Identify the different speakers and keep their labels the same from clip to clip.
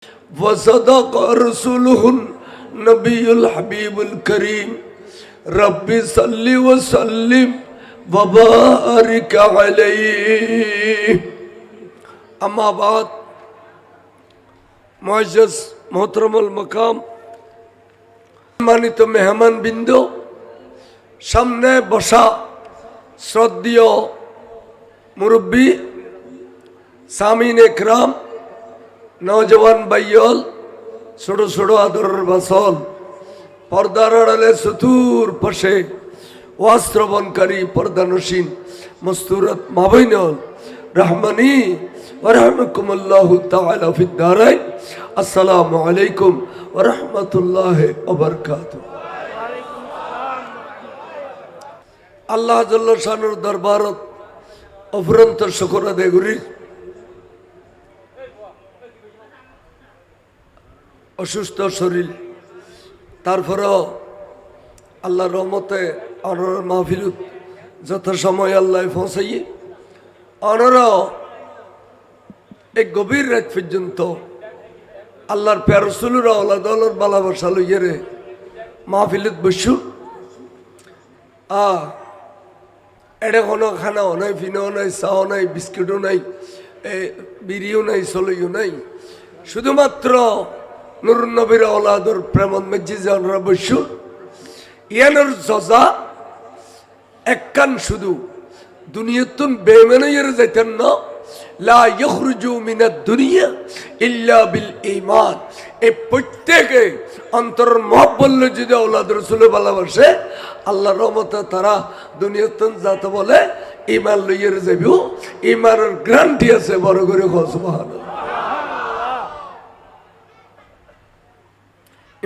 Speaker 1: وصدق رسوله النبي الحبيب الكريم رب صل وسلم وبارك عليه أما بعد মুআজ্জাজ মোহতরমুল মাকাম সম্মানিত মেহমান বৃন্দ, সামনে বসা শ্রদ্ধেয় মুরব্বী, সামিন একরাম, নওজওয়ান ভাইয়ল, ছোট ছোট আদরের বাসল, পর্দার আড়ালে চতুর পাশে ওয়াজ শ্রবণকারী পর্দানসীন মস্তুরাত মাবৈনল রহমানি ওয়া রাহমাকুমুল্লাহু তাআলা ফিদ দারাইন। আসসালামু আলাইকুম ওয়া রাহমাতুল্লাহি ওয়া বারাকাতুহু। আল্লাহ জাল্লা শানুর দরবারত অফুরন্ত শুকর আদায় করি। অসুস্থ শরীর, তারপরেও আল্লাহর রহমতে অনর মাহফিলত যথাসময় আল্লাহ পৌঁছাই অনর এক গভীর রাত পর্যন্ত আল্লাহর প্যার রসুলের আওলাদ আল্লাহর ভালোবাসা লইয়ে মাহফিলত বসু। এটা কোনো খানাও নাই, ফিনাও নাই, চাও নাই, বিস্কিটও নাই, বিড়িও নাই, চলইও নাই, শুধুমাত্র নুর নবীর আওলাদর প্রেমত মসজিদে আমরা বসু। ইয়ানোর জজা একখান শুধু দুনিয়াতুন বেঈমানের যাইতেন না, লা ইখরুজু মিনাদ দুনিয়া ইল্লা বিল ঈমান। এই প্রত্যেকে অন্তর মহব্বত যদি আওলাদ রাসূল ভালোবাসে, আল্লাহর রহমতে তারা দুনিয়াতুন যাতে বলে ঈমান লইয়ে যাইব। ঈমানের গ্যারান্টি আছে, বড় করে সুবহানাল্লাহ।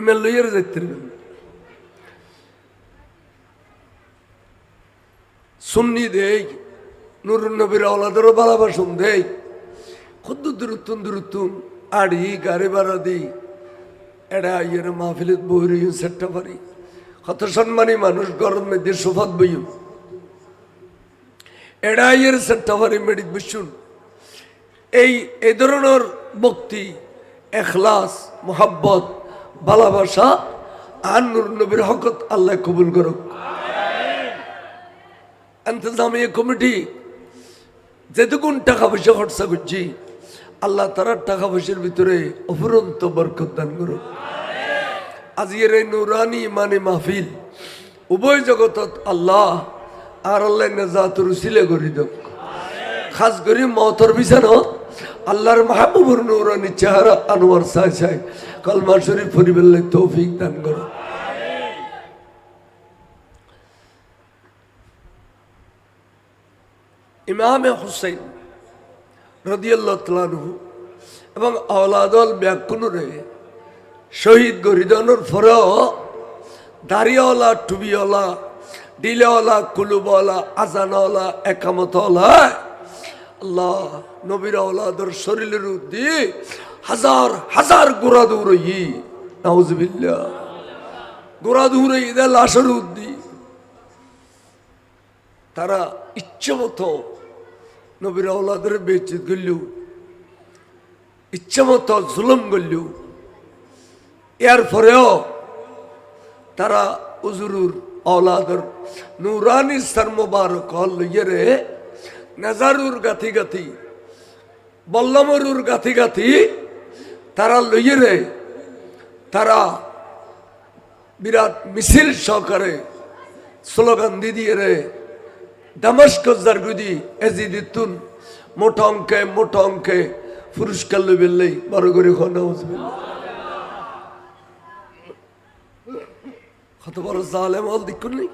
Speaker 1: ঈমান লইয়ে যাইতে সুন্নি দেই, নুরুন নবীর আওলাদেরও ভালোবাসুন দেই, খুদ্দু দূরত্বন আড়ি গাড়ি ভাড়া দিই, এরা ইয়ের মাহফিলত বহি সেটটা পারি। কত সম্মানী মানুষ গরম মধ্যে সোফাত বইও, এরা ইয়ের সেটটা পারি মেডিত বসুন। এই ধরনের ভক্তি, এখলাস, মোহাব্বত, ভালোবাসা আর নুর নবীর হকত আল্লাহ কবুল করুক। ইন্তজামিয়া কমিটি যেটুকুন টাকা পয়সা খরচা করছি, আল্লাহ তার টাকা পয়সার ভিতরে অফুরন্ত বরকত দান করুক। আজকের এই নুরানি ইমানি মাহফিল উভয় জগতত আল্লাহ আর আল্লাহ নাজাতুর উসিলা করে দেব। খাস করে মওতর বিছানত আল্লাহর মাহবুবুর নুরানি চেহারা আনোয়ার চাই কলমা শরীফ পরিবেলে তৌফিক দান করুক। ইমামে হুসাইন রাদিয়াল্লাহু তাআলা আনহু এবং আওলাদল ব্যাকুনুরে শহীদ গরিদানোর ফরেও দাড়িওয়ালা, টুবিওয়ালা, ডিলেওয়ালা, কুলুবওয়ালা, আজানওয়ালা, একামতওয়ালা আল্লাহ নবীর আওলাদর শরীরের উদ্দি হাজার হাজার গোড়া দৌড়ই, নাউজুবিল্লাহ, গোড়া দৌড়ই দে লাশের উদ্দি। তারা ইচ্ছে মতো নবীর আওলাদের বেচিত গেল, ইচ্ছে মতো জুলুম গেল। এর পরেও তারা উজুরুর আওলাদের নুরানি সর মুবারক লইয়ে রে নাজারুর গাথি গাথি, বল্লমরুর গাথি গাথি তারা লইয়ে রে তারা বিরাট মিছিল সহকারে স্লোগান দিয়ে রে দামাস্কস জারগুদি এজিদিতুন মোটা অঙ্কে পুরস্কার লইবেলাই বড় করে কত বড় জালেম হল দেখুন নি।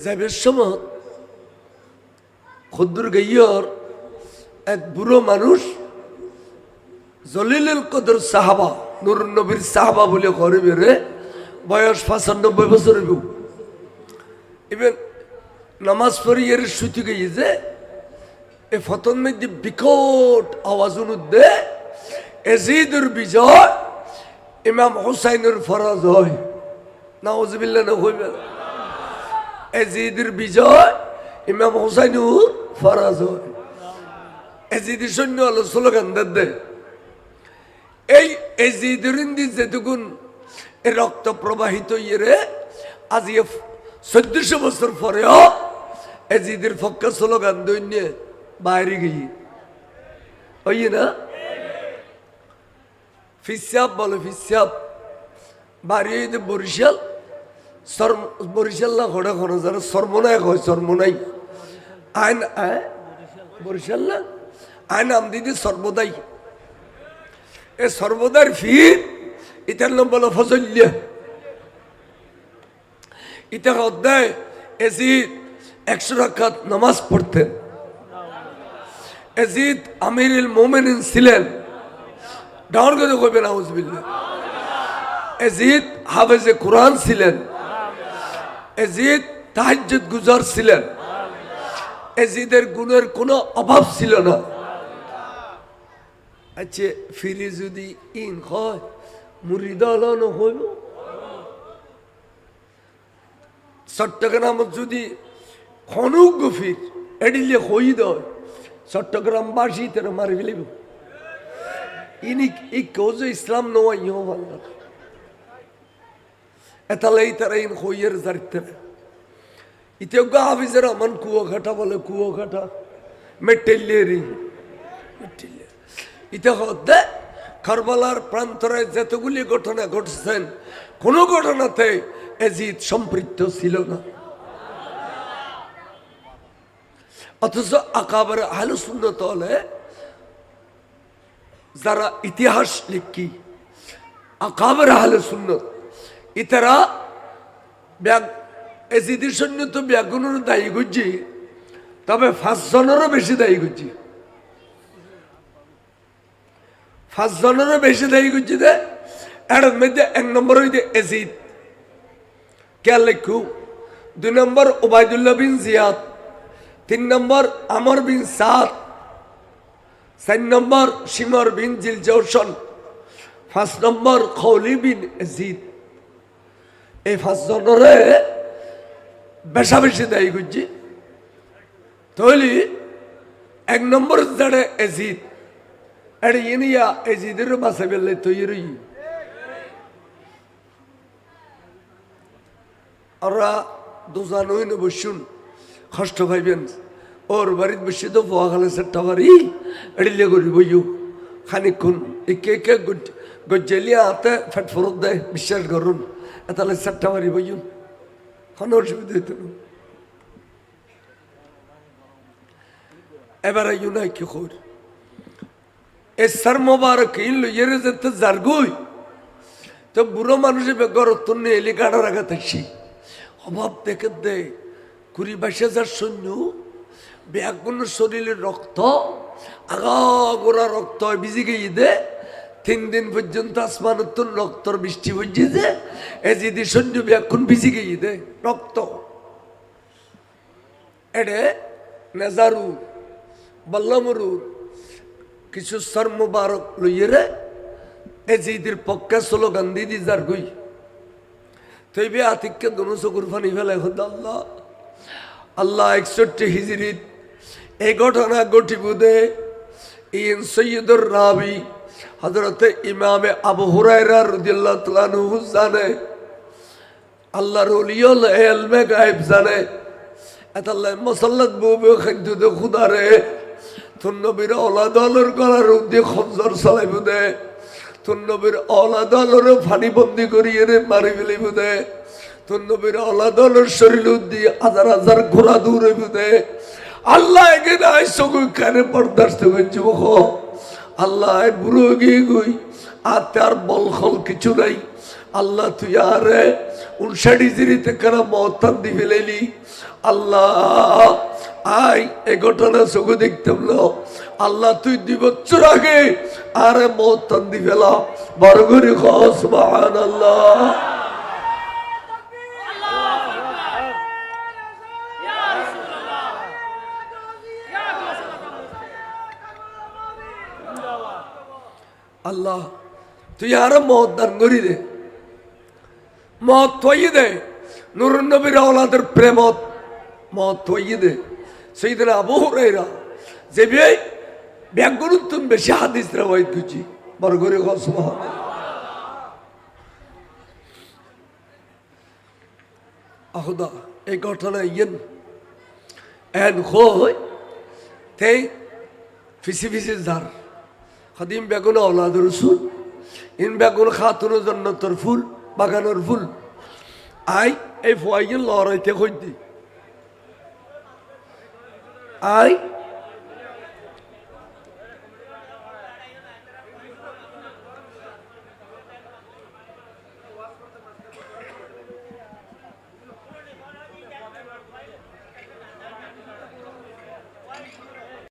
Speaker 1: যাবের সময় খুদ্দুর গাইয়র এক বুড়ো মানুষ জলিলুল কদর সাহাবা, নুর নবীর সাহাবা বলে করে বেড়ে, বয়স 95 বছরের বউ। ইভেন নামাজ পড়ি এর সুতি গিয়েছে এ ফতন মধ্যে বিকট আওয়াজ অনুদ্দে এজিদুর বিজয় ইমাম হুসাইনের ফরজ হয়, নাউজুবিল্লাহ না হইবে। এজিদের বিজয় ইমাম হুসাইনের ফরজ হয়। এজিদের সৈন্য হলো স্লোগান দে এই এজিদরিন্দি যেটুকুন এ রক্ত প্রবাহিত ইয়ে আজ 1400 বছর পরেও এজিদের পক্ষে স্লোগান দৈন্য বাইরে গিয়ে ওই না ফিসাব বলে ফিসাব বাড়ি বরিশাল বরিশাল না ঘোড়া ঘন যারা সর্বনাই হয় সর্বনাই আইন বরিশাল না আইন আম দিদি সর্বদাই এ সর্বদার ফির ইতার নাম বলো ফজল্য ইতা অধ্যায় এজিদ 100 রাকাত নামাজ পড়তেন এজিদ আমিরুল মুমিনিন ছিলেন ডাউন করে কইবেন আউযুবিল্লাহ এজিদ হাফেজে কোরআন ছিলেন এজিদ তাহাজ্জুদ গুজার ছিলেন এজিদের গুণের কোনো অভাব ছিল না আচ্ছা ফিরে যদি ইন হয় মুরিদ আলানো হইব চট্টগ্রামত যদি খনুক গফির এডিলে হই দয় চট্টগ্রামবাসী তারা মারি ফেলিব ইনি এই কেউ যে ইসলাম নয় ইহ বাংলা এতালেই তারা ইন হইয়ের জারিতে ইতেও গা হাফিজের আমান কুয়াঘাটা বলে কুয়াঘাটা মেটেলিয়ারি মেটেলিয়া ইতে হতে কারবালার প্রান্তরে যতগুলি ঘটনা ঘটছেন কোনো ঘটনাতে এজিদ সম্পৃক্ত ছিল না অথচ আকাবের আহলে সুন্নাত হলে যারা ইতিহাস লিখি আকাবের আহলে সুন্নাত ইতারা এজিদের সৈন্য তো ব্যাগুনের দায়ী করছি তবে 5 জনেরও বেশি দায়ী করছি 5 জনেরও বেশি দায়ী করছি দে এর মধ্যে 1 নম্বর হইতে এজিদ কে লেখু 2 নম্বর ওবায়দুল্লাহ বিন জিয়াদ 3 নম্বর আমর বিন সাদ 4 নম্বর শিমর বিন জিলজৌশন 5 নম্বর খৌলি বিন এজিদ এই 5 জনরে বেশা বেশি দায়ী করছি তাহলে 1 নম্বর যারা এজিদ এটা ইনিয়া এজিদের বাসা বেলে তৈরি ওরা দুজানই না বসুন কষ্ট পাইবেন ওর বাড়িতে বসে তো পোয়া খালে চারটা বাড়ি এড়িলে করি বইও খানিক্ষণ একে একে গজ্জালিয়া হাতে ফেট ফরত দেয় বিশ্বাস করুন তাহলে চারটা বাড়ি বইও কোনো অসুবিধা হইত না এবারে ইউনাই কি কর এ সার মোবারক লইয়ে যেতে জারগুই তো বুড়ো মানুষের বেগর নিয়ে এলি গাড়া রাখা থাকছি অভাব দেখে দে 20-22,000 সৈন্য ব্যাগুন শরীরের রক্ত আগাগোড়া রক্ত ভিজে গিয়ে দে 3 দিন পর্যন্ত আসমানত রক্তর বৃষ্টি হয়েছে এ যদি সৈন্য ব্যাগুন ভিজে গিয়ে দে রক্ত এডে নেজারু বল্লমরু কিছু সর মুবারক লইয়ে রে এজিদের পক্ষে স্লোগান দিদি যার গই তৈবে আতিককে দোনো চকুর ফানি ফেলে খোদা আল্লাহ আল্লাহ 61 হিজরিত এই ঘটনা ঘটিব দে ইন সৈয়দুর রাবি হযরতে ইমামে আবু হুরায়রা রাদিয়াল্লাহু তাআলা আনহু জানে আল্লাহর ওলিউল ইলমে গায়েব জানে আল্লাহ মুসাল্লাত বুবে খাদ্য খুদা রে তোর নবীর ওলাদ আলোর গলার উদ্দে খঞ্জর চালাইব দে তোর নবীর ওলাদ আলোর ফানি বন্দি করিয়ে রে মারি ফেলিব দে তোর নবীর ওলাদ আলোর শরীর উদ্দি হাজার হাজার ঘোড়া দৌড়াইব দে আল্লাহ এখানে আইসো গই কানে বরদাস্ত করছি বখ আল্লাহ বুড়ো গিয়ে গই আর তার বলখল কিছু নাই আল্লাহ তুই আরে 59 হিজরিতে কেনা মহত্তান দি ফেলেলি আল্লাহ আই এ ঘটনা চোখে দেখতাম না আল্লাহ তুই 2 বছর আগে আরে মহত্তান দি ফেলা বড় করে সুবহানাল্লাহ আল্লাহ তুই আরো মত দান করি দে মত তৈরি দে নুরুন নবীর আওলাদের প্রেমত মত তৈরি দে সাইয়েদনা আবু হুরায়রা যে ব্যাগুন তুমি বেশি হাদিস রাওয়ায়াত করছি বরগরে খসম আহুদা এই ঘটনা ইয়েন এন খোয় তে ফিসি ফিসি ঝার খাদিম বেগুন আওলাদ রসুল ইন বেগুন খাতুন জন্নতর ফুল বাগানের ফুল আই এই ফুয়াইন লড়াইতে কই দি আই